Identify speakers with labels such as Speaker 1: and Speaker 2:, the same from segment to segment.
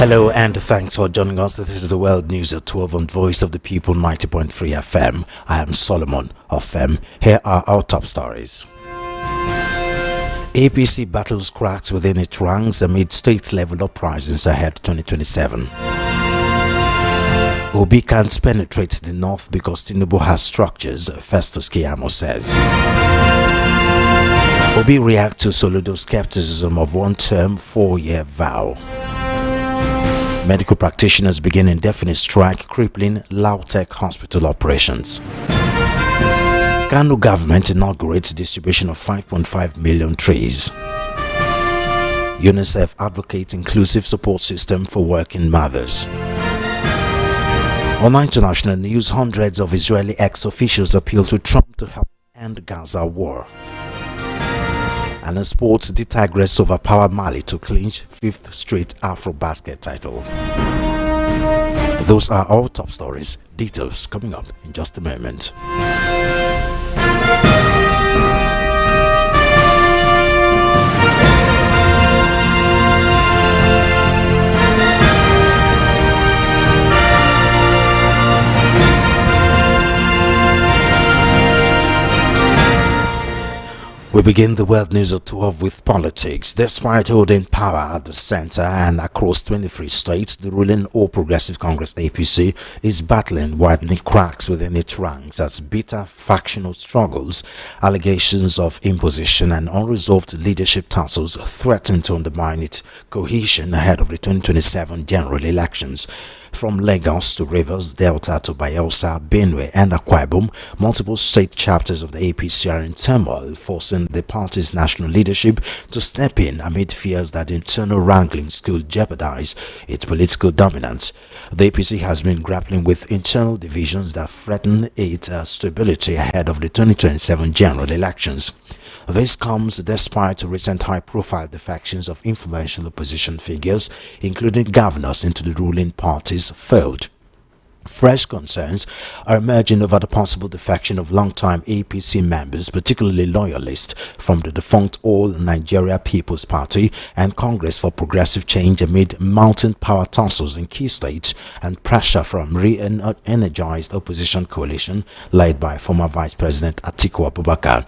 Speaker 1: Hello and thanks for joining us. This is the World News at 12 on Voice of the People 90.3 FM. I am Solomon of FM. Here are our top stories. APC battles cracks within its ranks amid state-level uprisings ahead 2027. Obi can't penetrate the north because Tinubu has structures, Festus Keyamo says. Obi reacts to Soludo's skepticism of one-term, 4-year vow. Medical practitioners begin indefinite strike, crippling Lautech hospital operations. Kano government inaugurates distribution of 5.5 million trees. UNICEF advocates inclusive support system for working mothers. On international news, hundreds of Israeli ex-officials appeal to Trump to help end Gaza war. And in sports, the Tigers overpower Mali to clinch 5th straight Afrobasket titles. Those are our top stories. Details coming up in just a moment. We begin the World News at 12 with politics. Despite holding power at the center and across 23 states, the ruling All Progressive Congress APC is battling widening cracks within its ranks as bitter factional struggles, allegations of imposition and unresolved leadership tussles threaten to undermine its cohesion ahead of the 2027 general elections. From Lagos to Rivers, Delta to Bayelsa, Benue and Akwa Ibom, multiple state chapters of the APC are in turmoil, forcing the party's national leadership to step in amid fears that internal wranglings could jeopardize its political dominance. The APC has been grappling with internal divisions that threaten its stability ahead of the 2027 general elections. This comes despite recent high-profile defections of influential opposition figures, including governors into the ruling party's fold. Fresh concerns are emerging over the possible defection of long-time APC members, particularly loyalists from the defunct All Nigeria People's Party and Congress for Progressive Change amid mounting power tussles in key states and pressure from re-energized opposition coalition led by former Vice President Atiku Abubakar.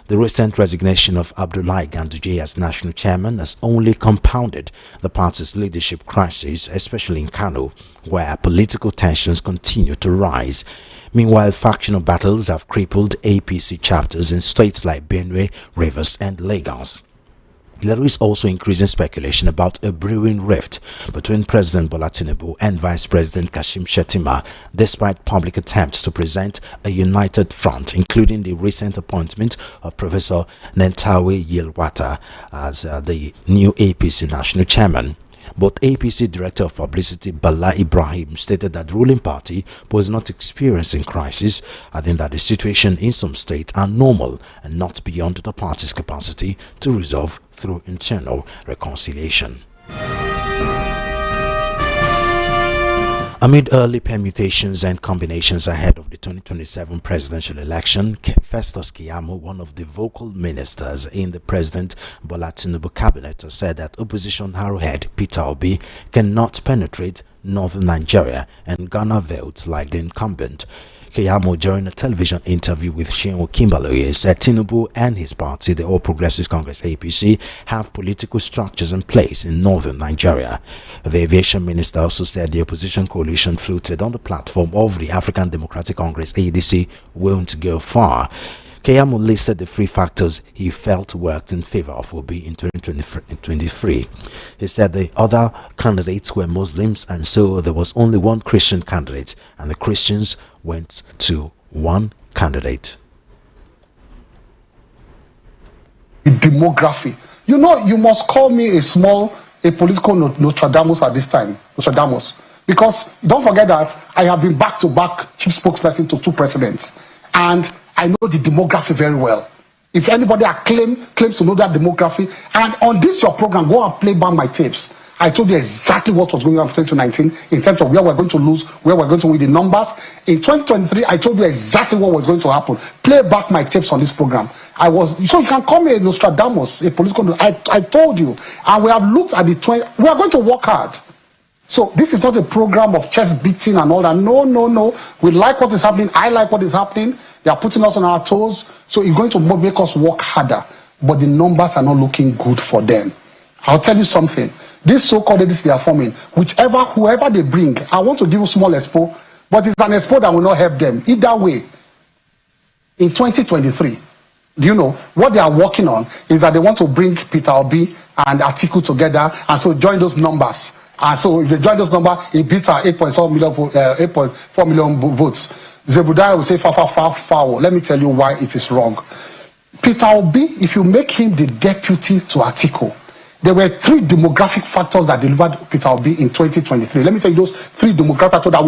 Speaker 1: The recent resignation of Abdullahi Ganduje as national chairman has only compounded the party's leadership crisis, especially in Kano, where political tensions continue to rise. Meanwhile, factional battles have crippled APC chapters in states like Benue, Rivers and Lagos. There is also increasing speculation about a brewing rift between President Bola Tinubu and Vice President Kashim Shettima, despite public attempts to present a united front, including the recent appointment of Professor Nentawe Yilwata as the new APC national chairman. But APC Director of Publicity Bala Ibrahim stated that the ruling party was not experiencing crisis, adding that the situation in some states are normal and not beyond the party's capacity to resolve through internal reconciliation. Amid early permutations and combinations ahead of the 2027 presidential election, Festus Keyamo, one of the vocal ministers in the President Bola Tinubu cabinet, said that opposition arrowhead Peter Obi cannot penetrate northern Nigeria and garner votes like the incumbent. Keyamo, during a television interview with Shehu Kimbaloye, said Tinubu and his party, the All Progressive Congress APC, have political structures in place in northern Nigeria. The aviation minister also said the opposition coalition floated on the platform of the African Democratic Congress ADC won't go far. Keyamo listed the three factors he felt worked in favor of Obi in 2023. He said the other candidates were Muslims and so there was only one Christian candidate and the Christians went to one candidate.
Speaker 2: Demography. You know, you must call me a political Nostradamus at this time. Nostradamus. Because don't forget that I have been back-to-back chief spokesperson to two presidents. And I know the demography very well. If anybody claims to know that demography, and on this your program, go and play back my tapes. I told you exactly what was going on in 2019 in terms of where we're going to lose, where we're going to win the numbers. In 2023, I told you exactly what was going to happen. Play back my tapes on this program. So you can call me a Nostradamus, a political. I told you, and we have looked at we are going to work hard. So this is not a program of chest beating and all that. No, no, no. We like what is happening. I like what is happening. They are putting us on our toes. So it's going to make us work harder. But the numbers are not looking good for them. I'll tell you something. This so-called ADC they are forming, whoever they bring, I want to give you a small expo, but it's an expo that will not help them. Either way, in 2023, do you know what they are working on is that they want to bring Peter Obi and Atiku together, and so join those numbers. And so if they join those numbers, it beats our 8.4 million votes. Zebudaya will say, foul. Let me tell you why it is wrong. Peter Obi, if you make him the deputy to Atiku, there were 3 demographic factors that delivered Peter Obi in 2023. Let me tell you those 3 demographic factors that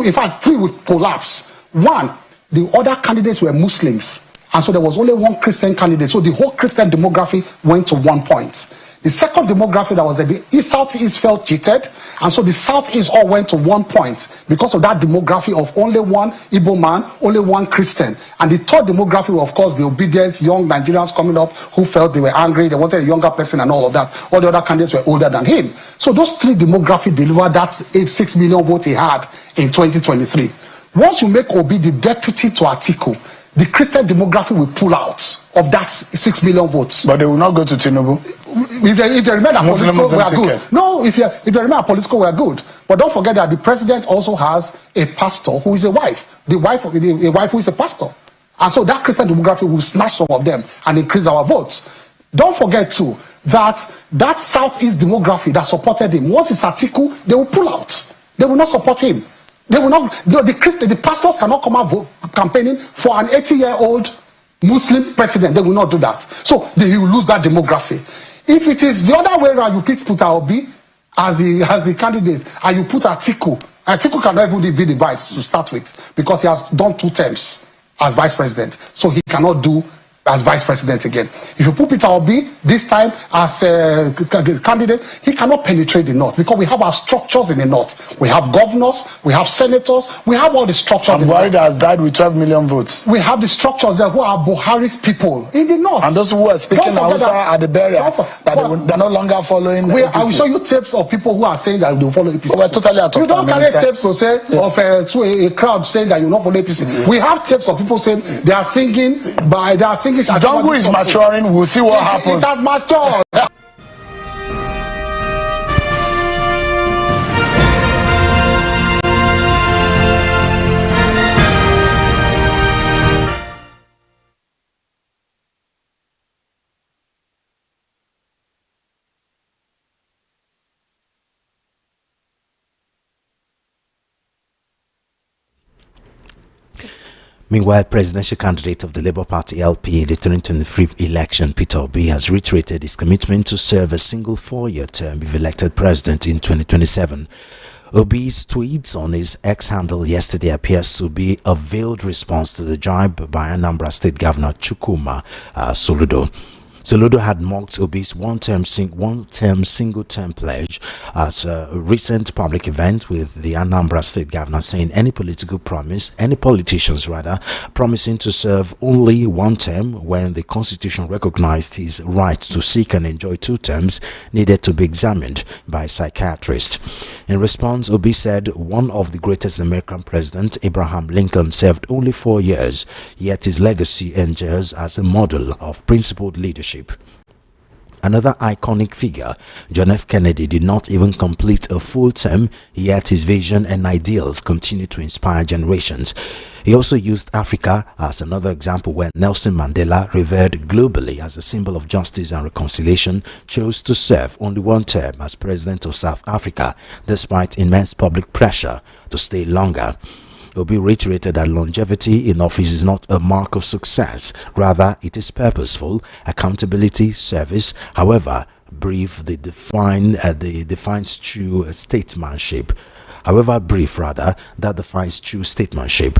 Speaker 2: in fact, 3 would collapse. One, the other candidates were Muslims. And so there was only one Christian candidate. So the whole Christian demography went to 1 point. The second demography that was that the Southeast felt cheated. And so the Southeast all went to 1 point because of that demography of only one Igbo man, only one Christian. And the third demography, of course, the obedient young Nigerians coming up who felt they were angry, they wanted a younger person and all of that. All the other candidates were older than him. So those 3 demography delivered that 6 million vote he had in 2023. Once you make Obi the deputy to Atiku, the Christian demography will pull out of that 6 million votes.
Speaker 3: But they will not go to Tinubu.
Speaker 2: If they remain at political, we are good. No, if they remain at political, we are good. But don't forget that the president also has a pastor who is a wife. A wife who is a pastor. And so that Christian demography will snatch some of them and increase our votes. Don't forget too that Southeast demography that supported him, once it's Atiku, they will pull out. They will not support him. They will not. The pastors cannot come out campaigning for an 80-year-old Muslim president. They will not do that. So he will lose that demography. If it is the other way around, you put Peter Obi as the candidate, and you put Atiku. Atiku cannot even be the vice to start with because he has done 2 terms as vice president. So he cannot do as vice president again. If you put Peter Obi this time as a candidate, he cannot penetrate the north because we have our structures in the north. We have governors, we have senators, we have all the structures.
Speaker 3: And Buhari has died with 12 million votes.
Speaker 2: We have the structures there who are Buhari's people in the north.
Speaker 3: And those who are speaking Hausa at the barrier, they're no longer following
Speaker 2: I will show you tapes of people who are saying that they will follow APC.
Speaker 3: We're totally out of
Speaker 2: You don't
Speaker 3: time,
Speaker 2: carry
Speaker 3: Minister.
Speaker 2: tapes to say of a crowd saying that you will not follow APC. We have tapes of people saying they are singing.
Speaker 3: Dongu is maturing. We'll see what happens.
Speaker 2: It has matured.
Speaker 1: Meanwhile, presidential candidate of the Labour Party LP in the 2023 election, Peter Obi, has reiterated his commitment to serve a single 4-year term if elected president in 2027. Obi's tweets on his X handle yesterday appears to be a veiled response to the jibe by Anambra State Governor Chukwuma Soludo. Soludo had mocked Obi's one-term single-term pledge at a recent public event with the Anambra State Governor, saying any politicians promising to serve only 1 term when the Constitution recognized his right to seek and enjoy 2 terms needed to be examined by a psychiatrist. In response, Obi said one of the greatest American presidents, Abraham Lincoln, served only 4 years, yet his legacy endures as a model of principled leadership. Another iconic figure, John F. Kennedy, did not even complete a full term, yet his vision and ideals continue to inspire generations. He also used Africa as another example where Nelson Mandela, revered globally as a symbol of justice and reconciliation, chose to serve only 1 term as president of South Africa, despite immense public pressure to stay longer. Obi reiterated that longevity in office is not a mark of success, rather it is purposeful, accountability, service. However, brief defines true statesmanship. That defines true statesmanship.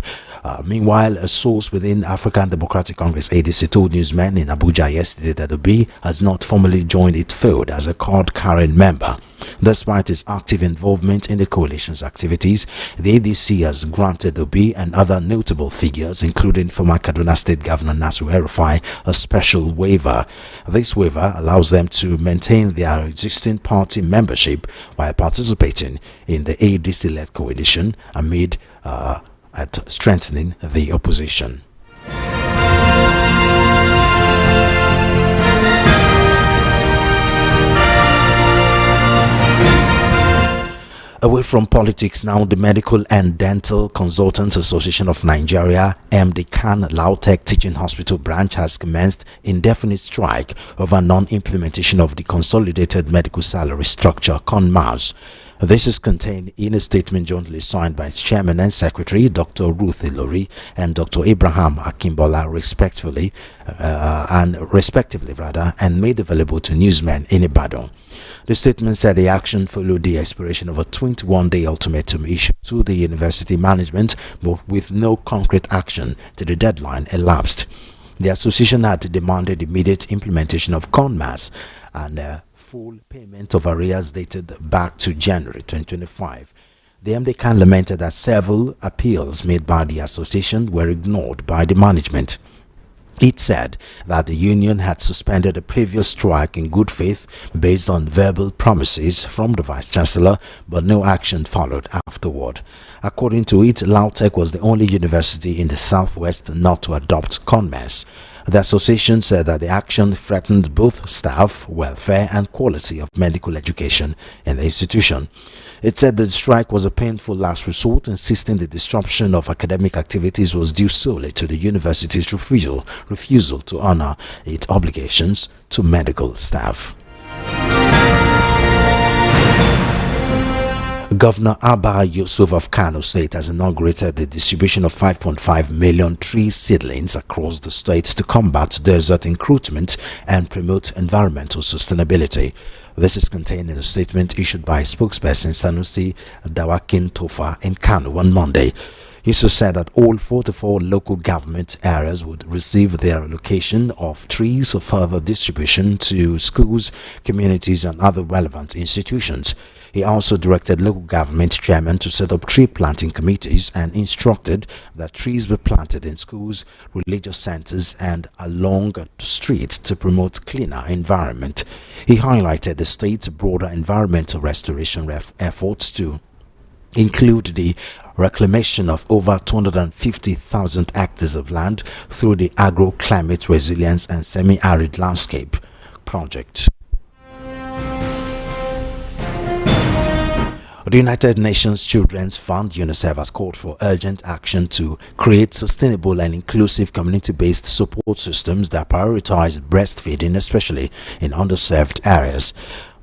Speaker 1: Meanwhile, a source within African Democratic Congress ADC told newsmen in Abuja yesterday that Obi has not formally joined its fold as a card-carrying member. Despite his active involvement in the coalition's activities, the ADC has granted Obi and other notable figures, including former Kaduna State Governor Nasir El-Rufai, a special waiver. This waiver allows them to maintain their existing party membership while participating in the ADC-led coalition amid at strengthening the opposition. Away from politics now, the Medical and Dental Consultants Association of Nigeria, MD Khan Lautech Teaching Hospital branch, has commenced indefinite strike over non-implementation of the Consolidated Medical Salary Structure, CONMAS. This is contained in a statement jointly signed by its chairman and secretary, Dr. Ruth Ilori and Dr. Abraham Akimbola, respectively, and made available to newsmen in Ibadan. The statement said the action followed the expiration of a 21-day ultimatum issued to the university management, but with no concrete action till the deadline elapsed. The association had demanded immediate implementation of CONMAS and full payment of arrears dated back to January 2025. The MD Khan lamented that several appeals made by the association were ignored by the management. It said that the union had suspended a previous strike in good faith based on verbal promises from the Vice Chancellor, but no action followed afterward. According to it, Lautech was the only university in the southwest not to adopt CONMAS. The association said that the action threatened both staff, welfare and quality of medical education in the institution. It said the strike was a painful last resort, insisting the disruption of academic activities was due solely to the university's refusal to honor its obligations to medical staff. Governor Abba Yusuf of Kano State has inaugurated the distribution of 5.5 million tree seedlings across the state to combat desert encroachment and promote environmental sustainability. This is contained in a statement issued by spokesperson Sanusi Dawakin Tofa in Kano on Monday. Yusuf said that all 44 local government areas would receive their allocation of trees for further distribution to schools, communities and other relevant institutions. He also directed local government chairmen to set up tree planting committees and instructed that trees be planted in schools, religious centers and along streets to promote cleaner environment. He highlighted the state's broader environmental restoration efforts to include the reclamation of over 250,000 hectares of land through the Agro-Climate Resilience and Semi-Arid Landscape project. The United Nations Children's Fund UNICEF has called for urgent action to create sustainable and inclusive community-based support systems that prioritize breastfeeding, especially in underserved areas.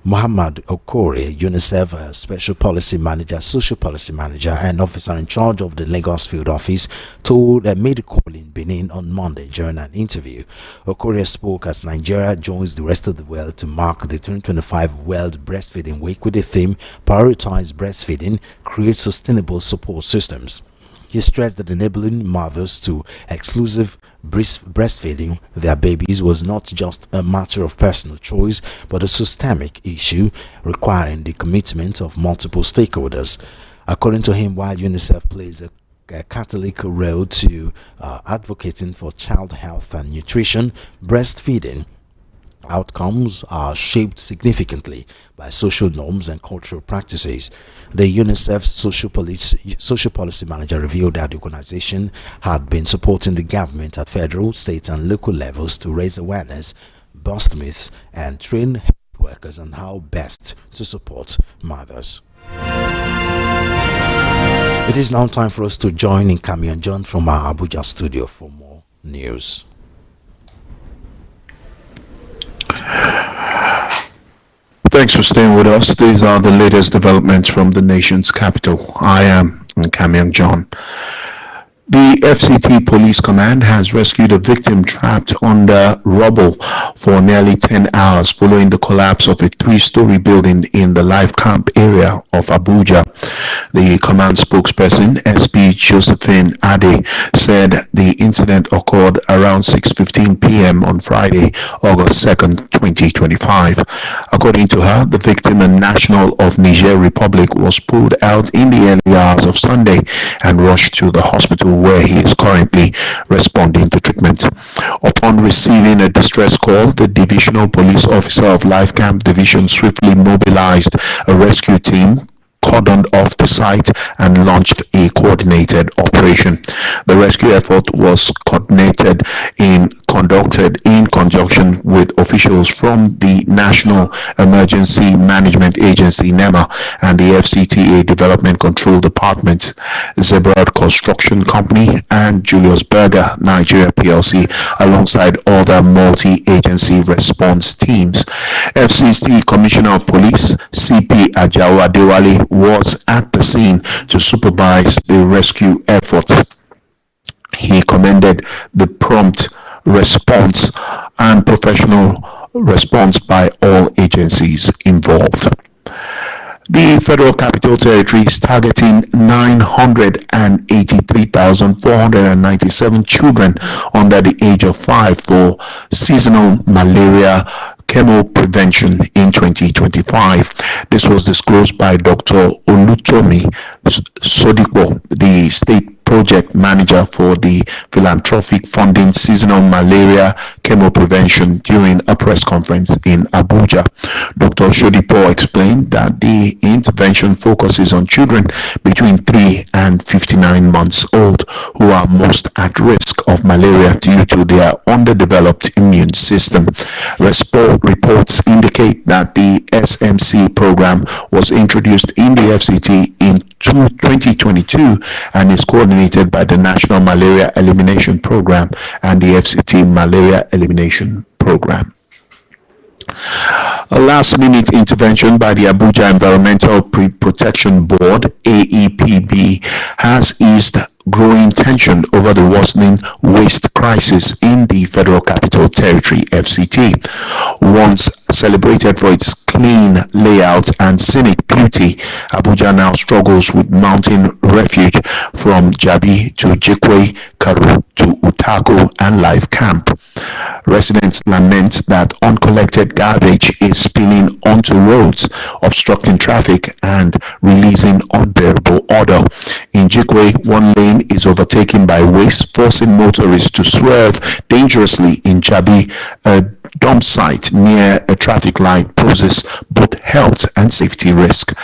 Speaker 1: Muhammad Okore, UNICEF Special Policy Manager, Social Policy Manager and Officer in charge of the Lagos Field Office, made a call in Benin on Monday during an interview. Okore spoke as Nigeria joins the rest of the world to mark the 2025 World Breastfeeding Week with the theme Prioritize Breastfeeding, Create Sustainable Support Systems. He stressed that enabling mothers to exclusive breastfeeding their babies was not just a matter of personal choice, but a systemic issue requiring the commitment of multiple stakeholders. According to him, while UNICEF plays a Catholic role to advocating for child health and nutrition, breastfeeding outcomes are shaped significantly by social norms and cultural practices. The UNICEF Social Policy Manager revealed that the organization had been supporting the government at federal, state and local levels to raise awareness, bust myths and train health workers on how best to support mothers. It is now time for us to join in Keyamo John from our Abuja studio for more news.
Speaker 4: Thanks for staying with us. These are the latest developments from the nation's capital. I am Keyamo John. The FCT Police Command has rescued a victim trapped under rubble for nearly 10 hours following the collapse of a three-story building in the Life Camp area of Abuja. The command spokesperson, SP Josephine Ade, said the incident occurred around 6:15 p.m. on Friday, August 2nd, 2025. According to her, the victim, a national of Niger Republic, was pulled out in the early hours of Sunday and rushed to the hospital where he is currently responding to treatment. Upon receiving a distress call, the divisional police officer of Life Camp Division swiftly mobilized a rescue team, cordoned off the site, and launched a coordinated operation. The rescue effort was conducted in conjunction with officials from the National Emergency Management Agency (NEMA) and the FCTA Development Control Department, Zebrad Construction Company, and Julius Berger Nigeria PLC, alongside other multi-agency response teams. FCC Commissioner of Police CP Ajawa Adewale was at the scene to supervise the rescue efforts. He commended the prompt response and professional response by all agencies involved. The Federal Capital Territory is targeting 983,497 children under the age of 5 for seasonal malaria chemo prevention in 2025. This was disclosed by Dr. Olutomi Sodipo, the state project manager for the philanthropic funding seasonal malaria chemo prevention, during a press conference in Abuja. Dr. Shodipo explained that the intervention focuses on children between 3 and 59 months old who are most at risk of malaria due to their underdeveloped immune system. Reports indicate that the SMC program was introduced in the FCT in 2022 and is coordinated by the National Malaria Elimination Program and the FCT Malaria Elimination Program. A last-minute intervention by the Abuja Environmental Protection Board (AEPB) has eased growing tension over the worsening waste crisis in the Federal Capital Territory (FCT). Once celebrated for its clean layout and scenic beauty, Abuja now struggles with mounting refuge from Jabi to Jekwe, Karu to Utako and Life Camp. Residents lament that uncollected garbage is spilling onto roads, obstructing traffic and releasing unbearable odor. In Jekwe, one lane is overtaken by waste, forcing motorists to swerve dangerously. In Jabi, a dump site near a traffic light poses both health and safety risk.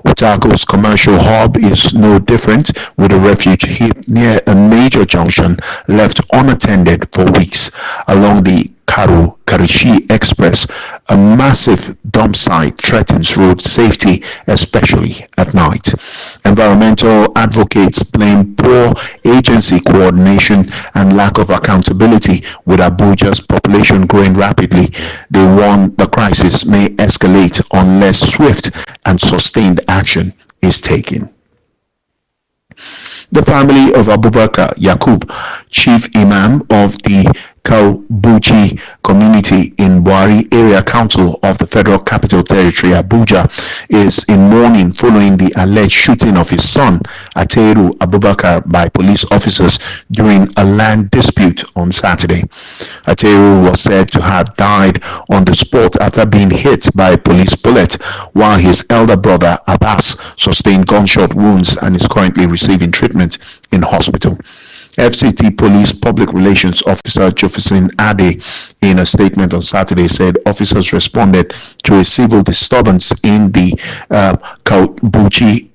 Speaker 4: Utako's commercial hub is no different, with a refuge heap near a major junction left unattended for weeks. Along the Karishi Express, a massive dump site threatens road safety, especially at night. Environmental advocates blame poor agency coordination and lack of accountability. With Abuja's population growing rapidly, they warn the crisis may escalate unless swift and sustained action is taken. The family of Abubakar Yakub, chief imam of the Kaubuchi community in Buhari Area Council of the Federal Capital Territory, Abuja, is in mourning following the alleged shooting of his son, Ateru Abubakar, by police officers during a land dispute on Saturday. Ateru was said to have died on the spot after being hit by a police bullet, while his elder brother, Abbas, sustained gunshot wounds and is currently receiving treatment in hospital. FCT Police Public Relations Officer Jefferson Ade, in a statement on Saturday, said officers responded to a civil disturbance in the Kaubuchi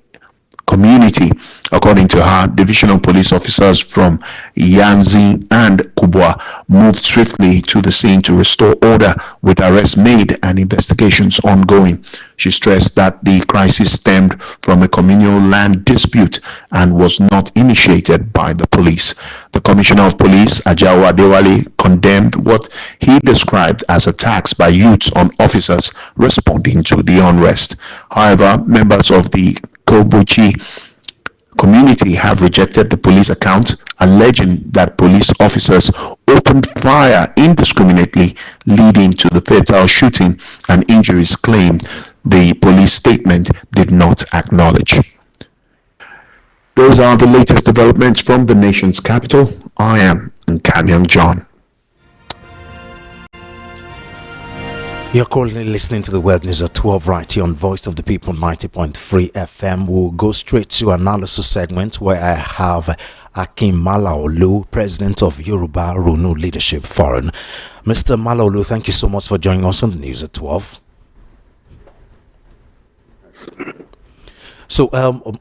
Speaker 4: community. According to her, divisional police officers from Yanzi and Kubwa moved swiftly to the scene to restore order, with arrests made and investigations ongoing. She stressed that the crisis stemmed from a communal land dispute and was not initiated by the police. The Commissioner of Police, Ajawa Adewale, condemned what he described as attacks by youths on officers responding to the unrest. However, members of the Kobuchi community have rejected the police account, alleging that police officers opened fire indiscriminately, leading to the fatal shooting and injuries claimed the police statement did not acknowledge. Those are the latest developments from the nation's capital. I am Keyamo John.
Speaker 1: You're currently listening to the World News at 12 right here on Voice of the People 90.3 FM. We'll go straight to analysis segment where I have Akin Malaolu, President of Yoruba Ronu Leadership Forum. Mr. Malaolu, thank you so much for joining us on the news at 12. So,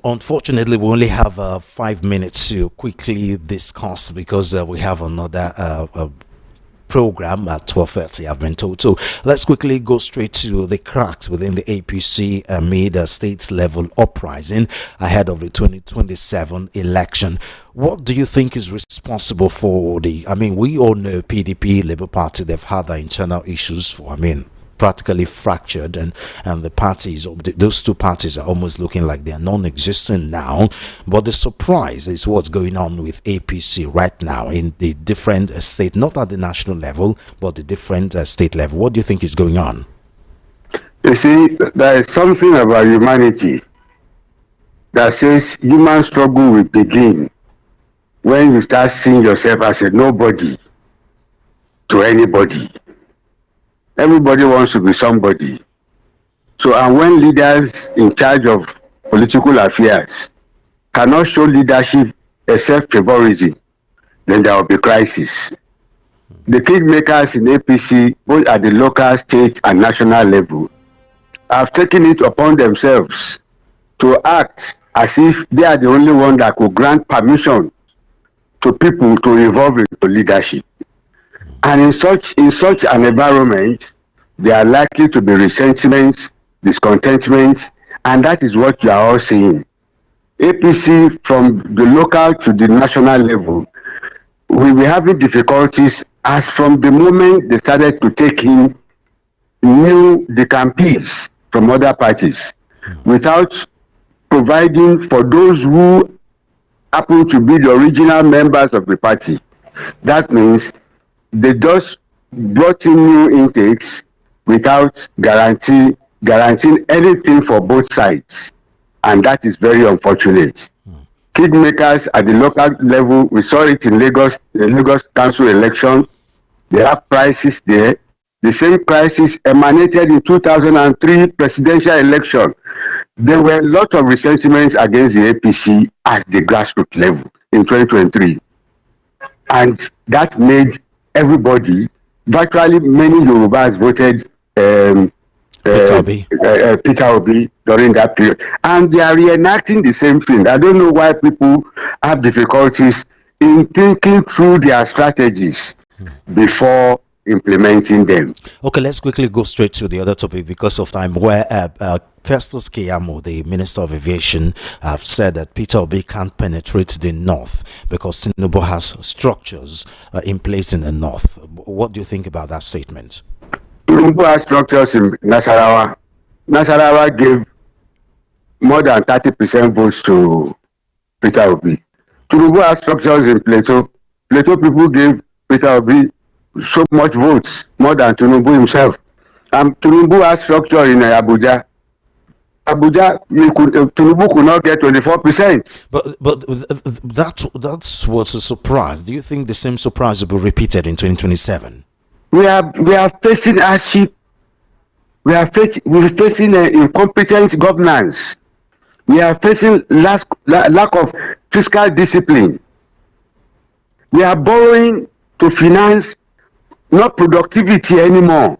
Speaker 1: unfortunately, we only have 5 minutes to quickly discuss because we have another program at 12:30, I've been told. So let's quickly go straight to the cracks within the APC amid a state level uprising ahead of the 2027 election. What do you think is responsible for we all know PDP, Labour Party, they've had their internal issues for, practically fractured, and the parties, those two parties are almost looking like they're non-existent now. But the surprise is what's going on with APC right now in the different state, not at the national level, but the different state level. What do you think is going on?
Speaker 5: You see, there is something about humanity that says human struggle will begin when you start seeing yourself as a nobody to anybody. Everybody wants to be somebody. So, and when leaders in charge of political affairs cannot show leadership except favorism, then there will be crisis. The kingmakers in APC, both at the local, state, and national level, have taken it upon themselves to act as if they are the only one that could grant permission to people to evolve into leadership. And in such an environment, there are likely to be resentments, discontentments, and that is what you are all seeing. APC from the local to the national level will be having difficulties as from the moment they started to take in new decampees from other parties without providing for those who happen to be the original members of the party. That means they just brought in new intakes without guaranteeing anything for both sides, and that is very unfortunate. Kingmakers at the local level, we saw it in Lagos, the Lagos Council election. They have crisis there. The same crisis emanated in 2003 presidential election. There were a lot of resentments against the APC at the grassroots level in 2023, and that made everybody, virtually many Yorubas voted Peter Obi during that period, and they are reenacting the same thing. I don't know why people have difficulties in thinking through their strategies before implementing them.
Speaker 1: Okay, let's quickly go straight to the other topic because of time, where Festus Keyamo, the Minister of Aviation, have said that Peter Obi can't penetrate the north because Tinubu has structures in place in the north. What do you think about that statement?
Speaker 5: Tinubu has structures in Nasarawa. Nasarawa gave more than 30% votes to Peter Obi. Tinubu has structures in Plateau. Plateau people gave Peter Obi so much votes, more than Tinubu himself. Tinubu has structure in Abuja. Tinubu could not get 24%.
Speaker 1: But that was a surprise. Do you think the same surprise will be repeated in 2027?
Speaker 5: We are facing hardship. We're facing incompetent governance. We are facing lack of fiscal discipline. We are borrowing to finance not productivity anymore.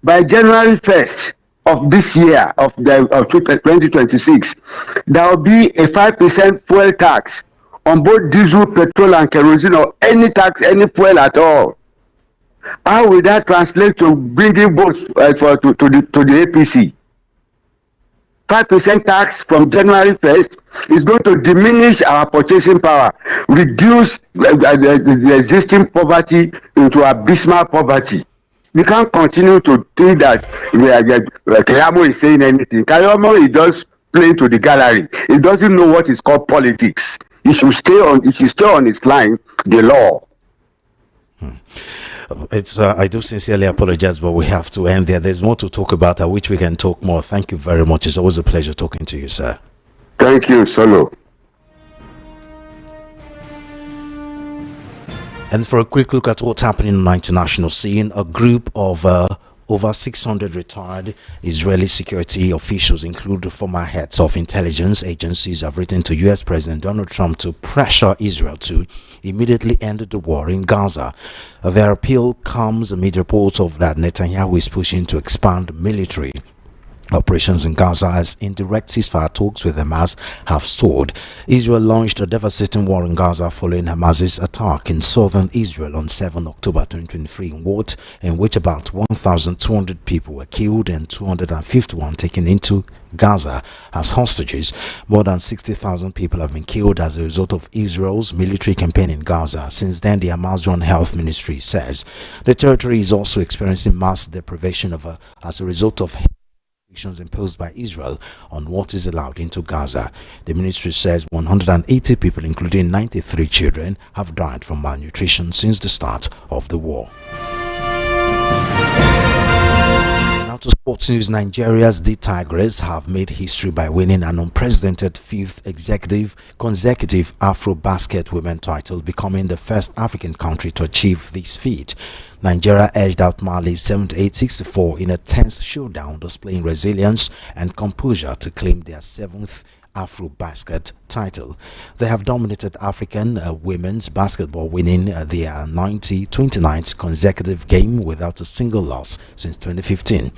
Speaker 5: By January 1st of this year, of 2026, there will be a 5% fuel tax on both diesel, petrol, and kerosene, or any tax, any fuel at all. How will that translate to bringing votes to the APC? 5% tax from January 1st is going to diminish our purchasing power, reduce the existing poverty into abysmal poverty. We can't continue to think that Keyamo is saying anything. Keyamo is just playing to the gallery. He doesn't know what is called politics. He should stay on his line, the law.
Speaker 1: I do sincerely apologize, but we have to end there. There's more to talk about, at which we can talk more. Thank you very much. It's always a pleasure talking to you, sir.
Speaker 5: Thank you, Solo.
Speaker 1: And for a quick look at what's happening on the international scene, a group of over 600 retired Israeli security officials, including former heads of intelligence agencies, have written to U.S. President Donald Trump to pressure Israel to immediately end the war in Gaza. Their appeal comes amid reports of that Netanyahu is pushing to expand military operations in Gaza as indirect ceasefire talks with Hamas have stalled. Israel launched a devastating war in Gaza following Hamas's attack in southern Israel on 7 October 2023 in which about 1,200 people were killed and 251 taken into Gaza as hostages. More than 60,000 people have been killed as a result of Israel's military campaign in Gaza. Since then, the Hamas-run health ministry says the territory is also experiencing mass deprivation as a result of imposed by Israel on what is allowed into Gaza. The ministry says 180 people, including 93 children, have died from malnutrition since the start of the war. Now to sports news. Nigeria's D Tigers have made history by winning an unprecedented fifth consecutive Afro-Basket women title, becoming the first African country to achieve this feat. Nigeria edged out Mali 78-64 in a tense showdown, displaying resilience and composure to claim their seventh Afro-Basket title. They have dominated African women's basketball, winning their 29th consecutive game without a single loss since 2015.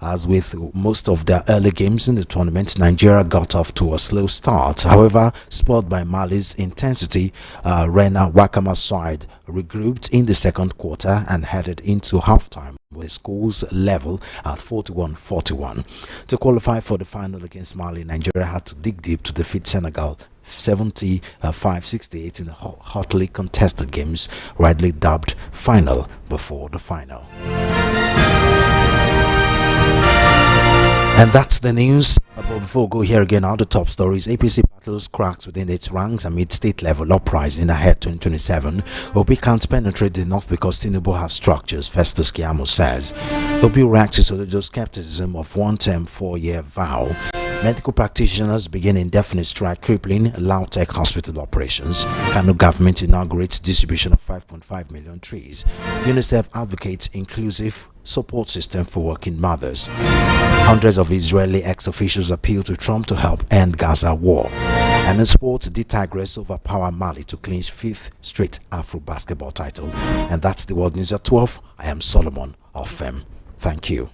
Speaker 1: As with most of their early games in the tournament, Nigeria got off to a slow start. However, spurred by Mali's intensity, Rena Wakama's side regrouped in the second quarter and headed into halftime with the scores level at 41-41. To qualify for the final against Mali, Nigeria had to dig deep to defeat Senegal 75-68 in the hotly contested games, widely dubbed final before the final. And that's the news. But before we go here again, all the top stories. APC battles cracks within its ranks amid state-level uprising ahead 2027. Obi can't penetrate the north because Tinubu has structures, Festus Keyamo says. Obi reacts to the skepticism of one-term 4-year vow. Medical practitioners begin indefinite strike, crippling Lautech hospital operations. Kano government inaugurates distribution of 5.5 million trees. UNICEF advocates inclusive support system for working mothers. Hundreds of Israeli ex-officials appeal to Trump to help end Gaza war. And in sports, the Tigers overpower Mali to clinch fifth straight Afro basketball title. And that's the World News at 12. I am Solomon of FEM. Thank you.